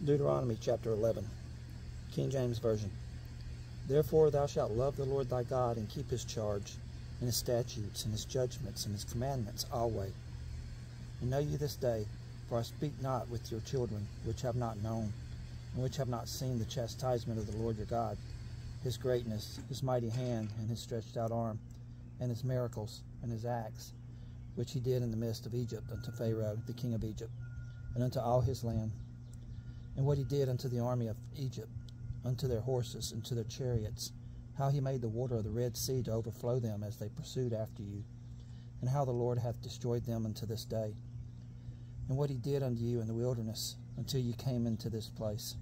Deuteronomy chapter 11, King James Version. Therefore thou shalt love the Lord thy God, and keep his charge, and his statutes, and his judgments, and his commandments always. And know ye this day, for I speak not with your children, which have not known, and which have not seen the chastisement of the Lord your God, his greatness, his mighty hand, and his stretched out arm, and his miracles, and his acts, which he did in the midst of Egypt unto Pharaoh the king of Egypt, and unto all his land, and what he did unto the army of Egypt, unto their horses, and to their chariots, how he made the water of the Red Sea to overflow them as they pursued after you, and how the Lord hath destroyed them unto this day, and what he did unto you in the wilderness until you came into this place,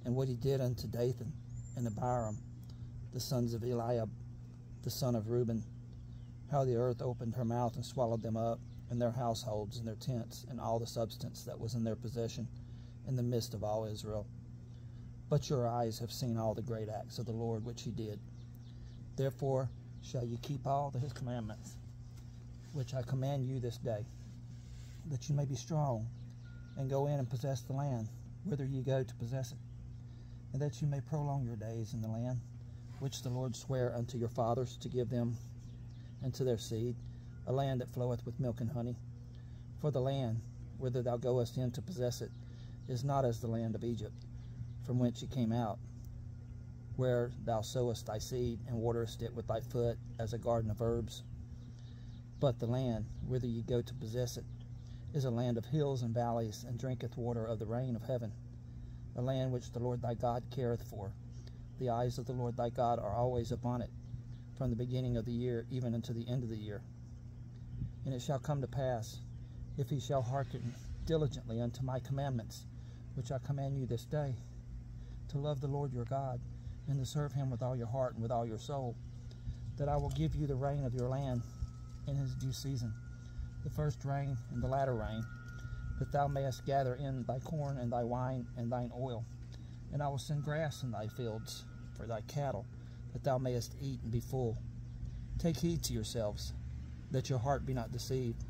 and what he did unto Dathan and Abiram, the sons of Eliab, the son of Reuben, how the earth opened her mouth and swallowed them up, and their households, and their tents, and all the substance that was in their possession, in the midst of all Israel. But your eyes have seen all the great acts of the Lord which he did. Therefore shall you keep all his commandments, which I command you this day, that you may be strong, and go in and possess the land, whither ye go to possess it, and that you may prolong your days in the land, which the Lord sware unto your fathers to give them and to their seed, a land that floweth with milk and honey. For the land, whither thou goest in to possess it, is not as the land of Egypt, from whence ye came out, where thou sowest thy seed, and waterest it with thy foot, as a garden of herbs. But the land, whither ye go to possess it, is a land of hills and valleys, and drinketh water of the rain of heaven, a land which the Lord thy God careth for. The eyes of the Lord thy God are always upon it, from the beginning of the year even unto the end of the year. And it shall come to pass, if he shall hearken diligently unto my commandments, which I command you this day, to love the Lord your God, and to serve him with all your heart and with all your soul, that I will give you the rain of your land in his due season, the first rain and the latter rain, that thou mayest gather in thy corn and thy wine and thine oil. And I will send grass in thy fields for thy cattle, that thou mayest eat and be full. Take heed to yourselves, that your heart be not deceived,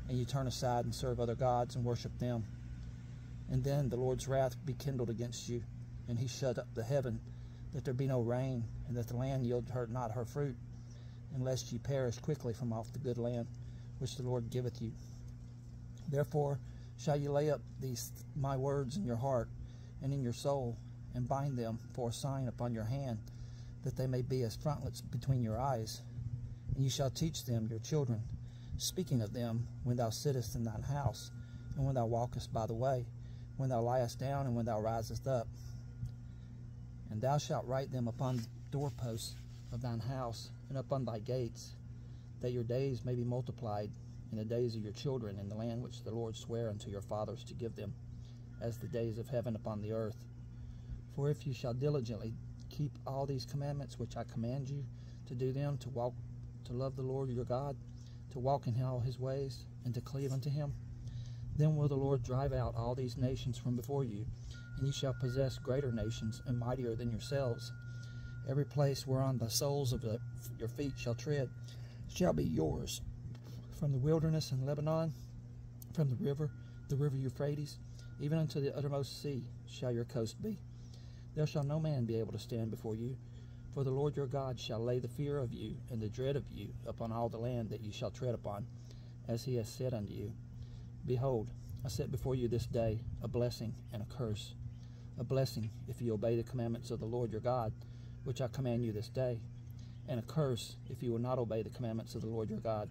and you turn aside and serve other gods and worship them. And then the Lord's wrath be kindled against you, and he shut up the heaven, that there be no rain, and that the land yield not her fruit, unless ye perish quickly from off the good land which the Lord giveth you. Therefore shall ye lay up these my words in your heart and in your soul, and bind them for a sign upon your hand, that they may be as frontlets between your eyes. And ye shall teach them your children, speaking of them when thou sittest in thine house, and when thou walkest by the way, when thou liest down, and when thou risest up. And thou shalt write them upon the doorposts of thine house, and upon thy gates, that your days may be multiplied in the days of your children in the land which the Lord sware unto your fathers to give them, as the days of heaven upon the earth. For if you shall diligently keep all these commandments which I command you, to do them, to love the Lord your God, to walk in all his ways, and to cleave unto him, then will the Lord drive out all these nations from before you, and ye shall possess greater nations and mightier than yourselves. Every place whereon the soles of your feet shall tread shall be yours, from the wilderness in Lebanon, from the river Euphrates, even unto the uttermost sea shall your coast be. There shall no man be able to stand before you, for the Lord your God shall lay the fear of you and the dread of you upon all the land that ye shall tread upon, as he has said unto you. Behold, I set before you this day a blessing and a curse. A blessing, if ye obey the commandments of the Lord your God, which I command you this day, and a curse, if you will not obey the commandments of the Lord your God,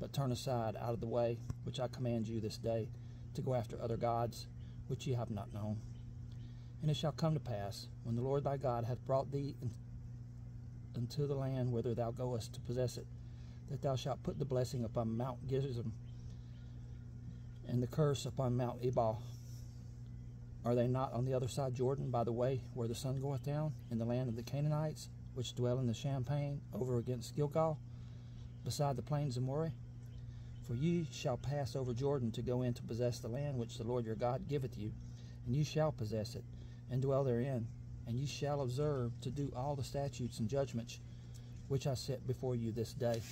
but turn aside out of the way which I command you this day, to go after other gods, which ye have not known. And it shall come to pass, when the Lord thy God hath brought thee into the land whither thou goest to possess it, that thou shalt put the blessing upon Mount Gerizim, and the curse upon Mount Ebal. Are they not on the other side Jordan, by the way where the sun goeth down, in the land of the Canaanites, which dwell in the Champaign, over against Gilgal, beside the plains of Moreh? For ye shall pass over Jordan to go in to possess the land which the Lord your God giveth you, and ye shall possess it, and dwell therein, and ye shall observe to do all the statutes and judgments which I set before you this day.